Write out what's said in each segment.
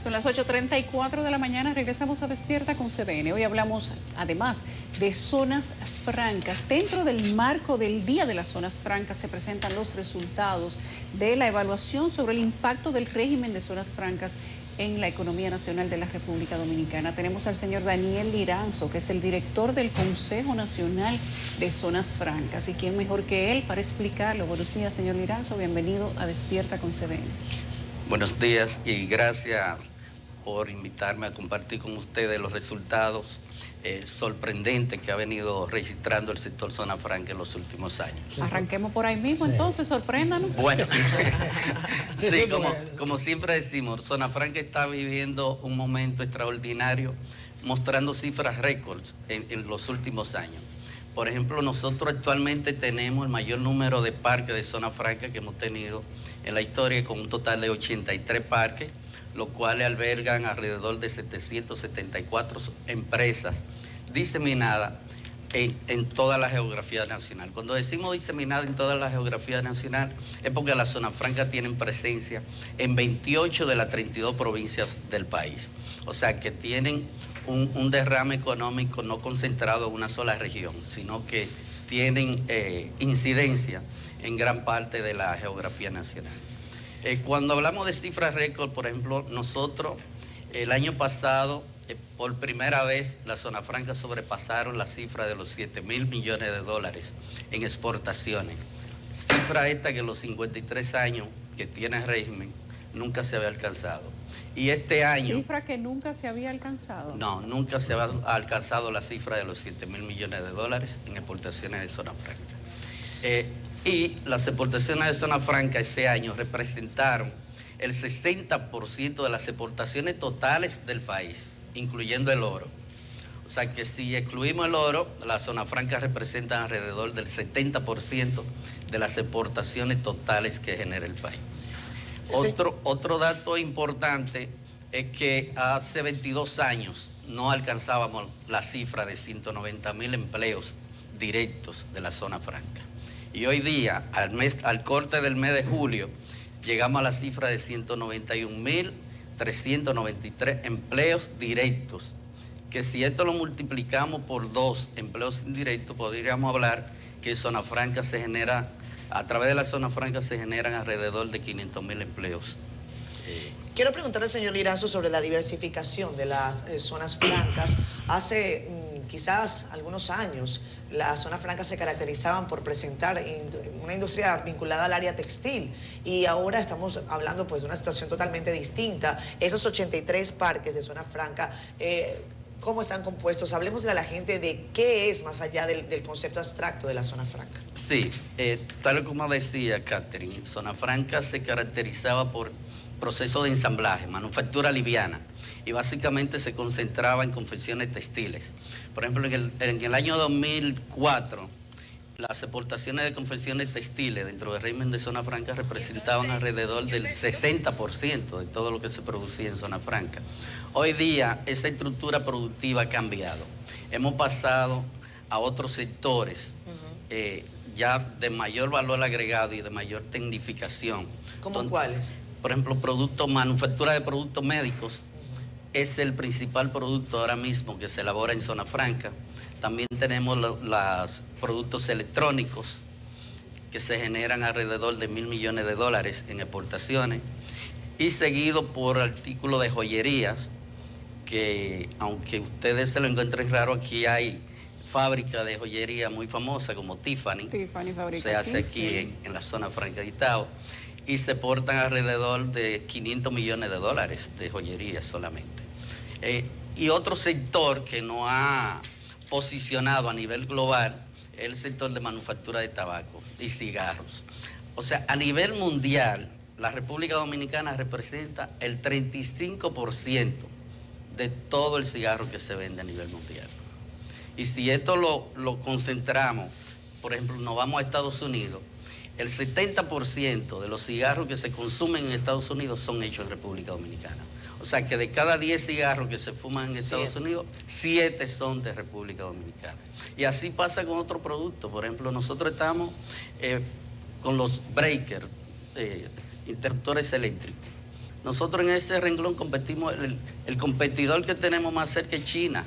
Son las 8:34 de la mañana, regresamos a Despierta con CDN. Hoy hablamos además de zonas francas. Dentro del marco del Día de las Zonas Francas se presentan los resultados de la evaluación sobre el impacto del régimen de zonas francas en la economía nacional de la República Dominicana. Tenemos al señor Daniel Liranzo, que es el director del Consejo Nacional de Zonas Francas. ¿Y quién mejor que él para explicarlo? Buenos días, señor Liranzo. Bienvenido a Despierta con CDN. Buenos días y gracias por invitarme a compartir con ustedes los resultados sorprendentes que ha venido registrando el sector zona franca en los últimos años. Arranquemos por ahí mismo, entonces, sorpréndanos. Bueno, sí, como siempre decimos, zona franca está viviendo un momento extraordinario, mostrando cifras récords en los últimos años. Por ejemplo, nosotros actualmente tenemos el mayor número de parques de zona franca que hemos tenido en la historia, con un total de 83 parques, los cuales albergan alrededor de 774 empresas diseminadas en toda la geografía nacional. Cuando decimos diseminada en toda la geografía nacional, es porque las zonas francas tienen presencia en 28 de las 32 provincias del país. O sea que tienen un derrame económico no concentrado en una sola región, sino que tienen incidencia en gran parte de la geografía nacional. Cuando hablamos de cifras récord, por ejemplo, nosotros el año pasado, por primera vez, las zonas francas sobrepasaron la cifra de los 7.000 millones de dólares en exportaciones. Cifra esta que en los 53 años que tiene el régimen nunca se había alcanzado. Y este año... ¿Cifra que nunca se había alcanzado? No, nunca se había alcanzado la cifra de los 7.000 millones de dólares en exportaciones de zona franca. Y las exportaciones de zona franca ese año representaron el 60% de las exportaciones totales del país, incluyendo el oro. O sea que si excluimos el oro, las zonas francas representan alrededor del 70% de las exportaciones totales que genera el país. Otro dato importante es que hace 22 años no alcanzábamos la cifra de 190.000 empleos directos de la zona franca. Y hoy día, al corte del mes de julio, llegamos a la cifra de 191.393 empleos directos, que si esto lo multiplicamos por 2 empleos indirectos, podríamos hablar que en zona franca se genera, a través de la zona franca se generan alrededor de 500.000 empleos. Quiero preguntarle al señor Liranzo sobre la diversificación de las zonas francas. Hace quizás algunos años, las zonas francas se caracterizaban por presentar una industria vinculada al área textil, y ahora estamos hablando pues de una situación totalmente distinta. Esos 83 parques de zona franca, ¿cómo están compuestos? Hablemosle a la gente de qué es más allá del concepto abstracto de la zona franca. Sí, tal como decía Catherine, zona franca se caracterizaba por proceso de ensamblaje, manufactura liviana, y básicamente se concentraba en confecciones textiles. Por ejemplo, en el año 2004, las exportaciones de confecciones textiles dentro del régimen de zona franca representaban alrededor del 60% de todo lo que se producía en zona franca. Hoy día, esa estructura productiva ha cambiado. Hemos pasado a otros sectores ya de mayor valor agregado y de mayor tecnificación. ¿Cómo cuáles? Por ejemplo, manufactura de productos médicos es el principal producto ahora mismo que se elabora en zona franca. También tenemos los productos electrónicos, que se generan alrededor de 1.000 millones de dólares en exportaciones, y seguido por artículos de joyerías, que aunque ustedes se lo encuentren raro, aquí hay fábrica de joyería muy famosa como Tiffany. Tiffany fabrica se hace aquí en la zona franca de Itao, y se portan alrededor de 500 millones de dólares de joyería solamente. Y otro sector que no ha posicionado a nivel global es el sector de manufactura de tabaco y cigarros. O sea, a nivel mundial, la República Dominicana representa el 35% de todo el cigarro que se vende a nivel mundial. Y si esto lo concentramos, por ejemplo, nos vamos a Estados Unidos, el 70% de los cigarros que se consumen en Estados Unidos son hechos en República Dominicana. O sea que de cada 10 cigarros que se fuman en Estados Unidos, 7 son de República Dominicana. Y así pasa con otros productos. Por ejemplo, nosotros estamos con los breakers, interruptores eléctricos. Nosotros en ese renglón competimos, el competidor que tenemos más cerca es China.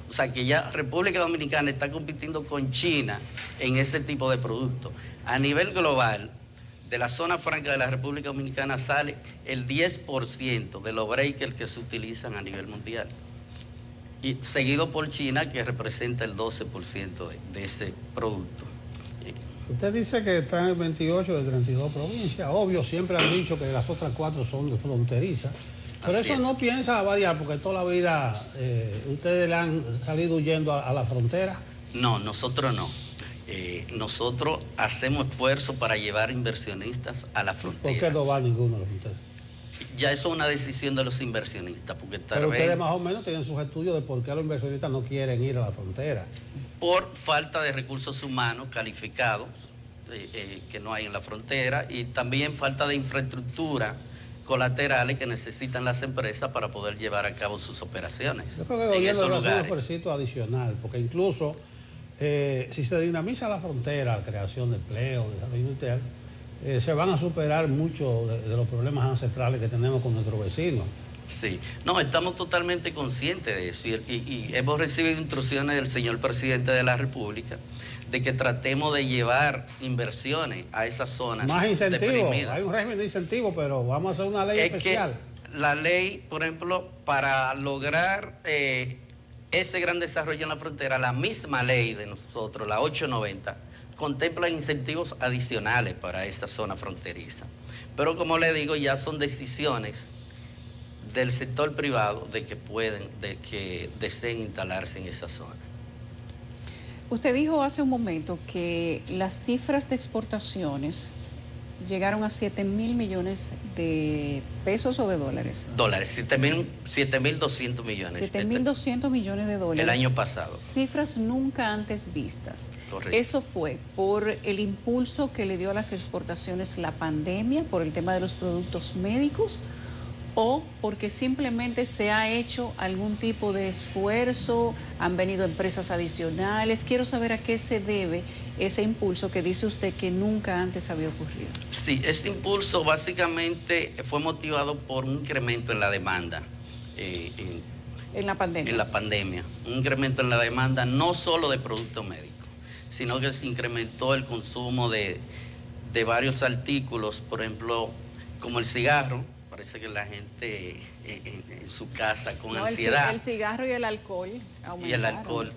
O sea que ya República Dominicana está compitiendo con China en ese tipo de productos. A nivel global, de la zona franca de la República Dominicana sale el 10% de los breakers que se utilizan a nivel mundial. Y seguido por China, que representa el 12% de ese producto. Usted dice que está en 28 de 32 provincias. Obvio, siempre han dicho que las otras 4 son de fronterizas. Pero Así eso es. no piensa variar, porque toda la vida ustedes le han salido huyendo a la frontera. No, nosotros no. Nosotros hacemos esfuerzo para llevar inversionistas a la ¿Por frontera. qué no va ninguno de ustedes? Ya eso es una decisión de los inversionistas, porque tal Pero vez ustedes más o menos tienen sus estudios de por qué los inversionistas no quieren ir a la frontera. por falta de recursos humanos calificados que no hay en la frontera y también falta de infraestructura colaterales que necesitan las empresas para poder llevar a cabo sus operaciones Yo creo que el en gobierno esos debe hacer un lugares. esfuerzo adicional, porque incluso si se dinamiza la frontera, la creación de empleo, de desarrollo industrial, se van a superar muchos de los problemas ancestrales que tenemos con nuestros vecinos. Sí, no, estamos totalmente conscientes de eso y hemos recibido instrucciones del señor presidente de la República de que tratemos de llevar inversiones a esas zonas Más incentivos, deprimidas. hay un régimen de incentivos, pero vamos a hacer una ley Es especial. que la ley, por ejemplo, para lograr ese gran desarrollo en la frontera, la misma ley de nosotros, la 890, contempla incentivos adicionales para esa zona fronteriza. Pero como le digo, ya son decisiones del sector privado de que deseen instalarse en esa zona. Usted dijo hace un momento que las cifras de exportaciones llegaron a 7.000 millones de pesos o de dólares. Dólares, 7.200 millones. 7.200 millones de dólares. El año pasado. Cifras nunca antes vistas. Correcto. Eso fue por el impulso que le dio a las exportaciones la pandemia, por el tema de los productos médicos, o porque simplemente se ha hecho algún tipo de esfuerzo, han venido empresas adicionales. Quiero saber a qué se debe ese impulso que dice usted que nunca antes había ocurrido. Sí, este impulso básicamente fue motivado por un incremento en la demanda En la pandemia. en la pandemia. Un incremento en la demanda no solo de productos médicos, sino que se incrementó el consumo de varios artículos, por ejemplo, como el cigarro. Parece que la gente en su casa con No, ansiedad. El cigarro y el alcohol aumentaron. Y el alcohol,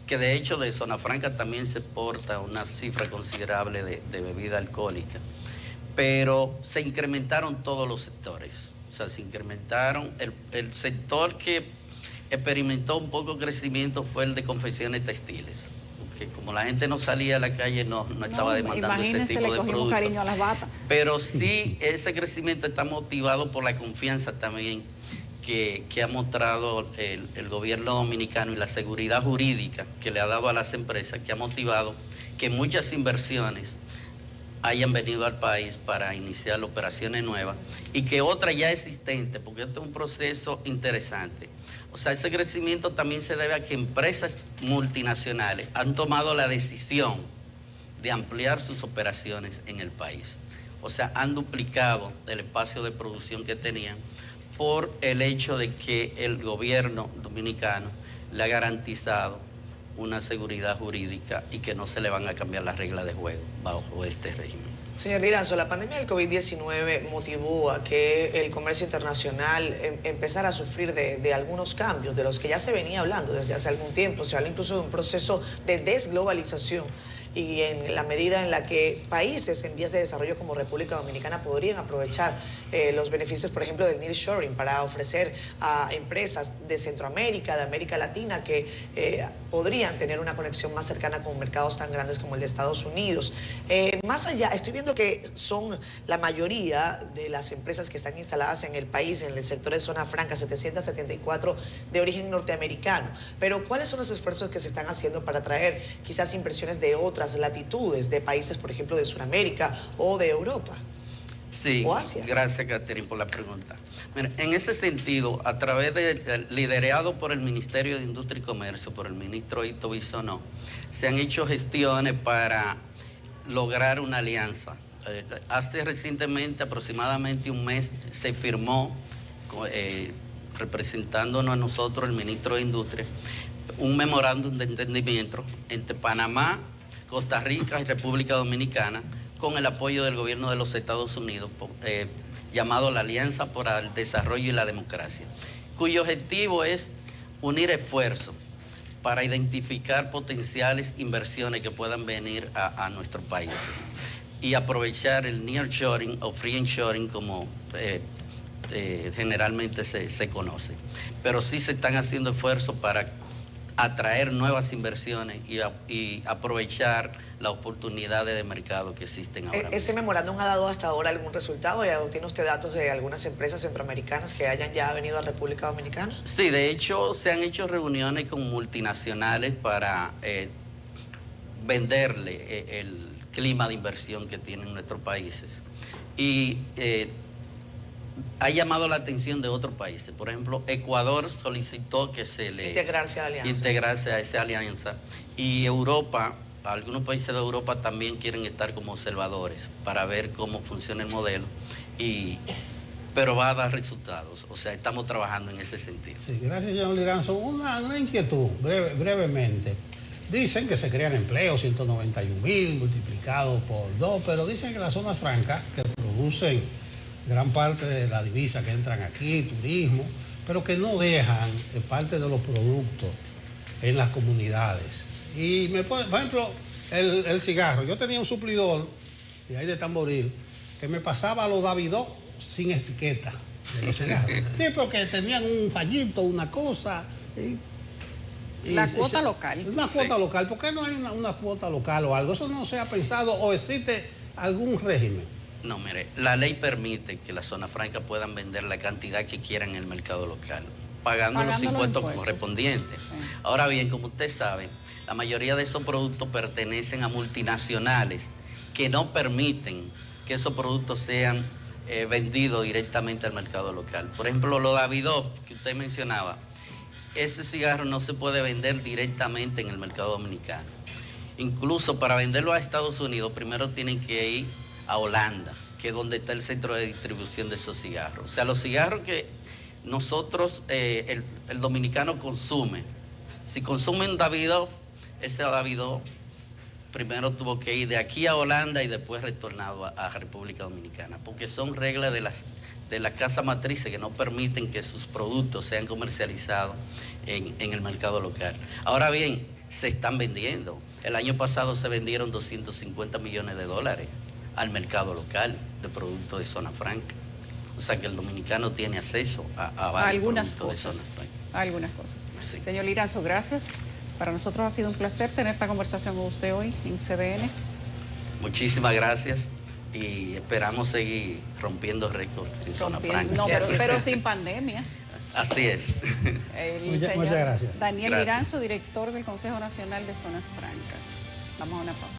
que de hecho de Zona Franca también se porta una cifra considerable de bebida alcohólica, pero se incrementaron todos los sectores, o sea, se incrementaron, el sector que experimentó un poco crecimiento fue el de confecciones textiles, porque como la gente no salía a la calle no estaba demandando ese tipo de le cogimos productos. cariño a las batas. Pero sí, ese crecimiento está motivado por la confianza también que ha mostrado el gobierno dominicano y la seguridad jurídica que le ha dado a las empresas, que ha motivado que muchas inversiones hayan venido al país para iniciar operaciones nuevas y que otras ya existentes, porque esto es un proceso interesante. O sea, ese crecimiento también se debe a que empresas multinacionales han tomado la decisión de ampliar sus operaciones en el país. O sea, han duplicado el espacio de producción que tenían por el hecho de que el gobierno dominicano le ha garantizado una seguridad jurídica y que no se le van a cambiar las reglas de juego bajo este régimen. Señor Liranzo, la pandemia del COVID-19 motivó a que el comercio internacional empezara a sufrir de algunos cambios, de los que ya se venía hablando desde hace algún tiempo. Se habla incluso de un proceso de desglobalización y en la medida en la que países en vías de desarrollo como República Dominicana podrían aprovechar los beneficios, por ejemplo, del nearshoring para ofrecer a empresas de Centroamérica, de América Latina, que podrían tener una conexión más cercana con mercados tan grandes como el de Estados Unidos. Más allá, estoy viendo que son la mayoría de las empresas que están instaladas en el país, en el sector de Zona Franca, 774 de origen norteamericano. Pero ¿cuáles son los esfuerzos que se están haciendo para traer quizás inversiones de otras latitudes, de países, por ejemplo, de Sudamérica o de Europa? Sí, ¿O Asia? Gracias, Catherine, por la pregunta. Mira, en ese sentido, a través liderado por el Ministerio de Industria y Comercio, por el ministro Ito Bisonó, se han hecho gestiones para lograr una alianza Hace recientemente, aproximadamente un mes, se firmó, representándonos a nosotros, el ministro de Industria, un memorándum de entendimiento entre Panamá, Costa Rica y República Dominicana, con el apoyo del gobierno de los Estados Unidos, llamado la Alianza para el Desarrollo y la Democracia, cuyo objetivo es unir esfuerzos para identificar potenciales inversiones que puedan venir a nuestros países y aprovechar el nearshoring o friendshoring como generalmente se conoce. Pero sí se están haciendo esfuerzos para atraer nuevas inversiones y aprovechar las oportunidades de mercado que existen ahora mismo. ¿Ese memorándum ha dado hasta ahora algún resultado? ¿Ya tiene usted datos de algunas empresas centroamericanas que hayan ya venido a República Dominicana? Sí, de hecho se han hecho reuniones con multinacionales para venderle el clima de inversión que tienen nuestros países. Y ha llamado la atención de otros países. Por ejemplo, Ecuador solicitó que se le integrarse a esa alianza. Y Europa, algunos países de Europa también quieren estar como observadores para ver cómo funciona el modelo. Pero va a dar resultados. O sea, estamos trabajando en ese sentido. Sí, gracias, señor Liranzo. Una inquietud, brevemente. Dicen que se crean empleos, 191.000 multiplicados por 2, pero dicen que las zonas francas, que producen gran parte de la divisa que entran aquí, turismo, pero que no dejan parte de los productos en las comunidades. Y por ejemplo, el cigarro. Yo tenía un suplidor de ahí de Tamboril que me pasaba a los Davidoff sin etiqueta de los cigarros. Sí, porque tenían un fallito, una cosa. La cuota local. Una cuota local. ¿Por qué no hay una cuota local o algo? ¿Eso no se ha pensado o existe algún régimen? No, mire, la ley permite que las zonas francas puedan vender la cantidad que quieran en el mercado local, pagando los impuestos correspondientes. Sí. Ahora bien, como usted sabe, la mayoría de esos productos pertenecen a multinacionales que no permiten que esos productos sean vendidos directamente al mercado local. Por ejemplo, los Davidoff que usted mencionaba, ese cigarro no se puede vender directamente en el mercado dominicano. Incluso para venderlo a Estados Unidos, primero tienen que ir a Holanda, que es donde está el centro de distribución de esos cigarros. O sea, los cigarros que nosotros, el dominicano consume, si consume un Davidoff, ese Davidoff primero tuvo que ir de aquí a Holanda y después retornado a República Dominicana, porque son reglas de las casas matrices que no permiten que sus productos sean comercializados en el mercado local. Ahora bien, se están vendiendo. El año pasado se vendieron 250 millones de dólares al mercado local de productos de zona franca. O sea que el dominicano tiene acceso a varios algunas productos cosas. de zona franca. Algunas cosas. Sí. Señor Liranzo, gracias. Para nosotros ha sido un placer tener esta conversación con usted hoy en CDN. Muchísimas gracias y esperamos seguir rompiendo récords en zona franca. No, pero sin pandemia. Así es. Muchas gracias. Daniel Liranzo, director del Consejo Nacional de Zonas Francas. Vamos a una pausa.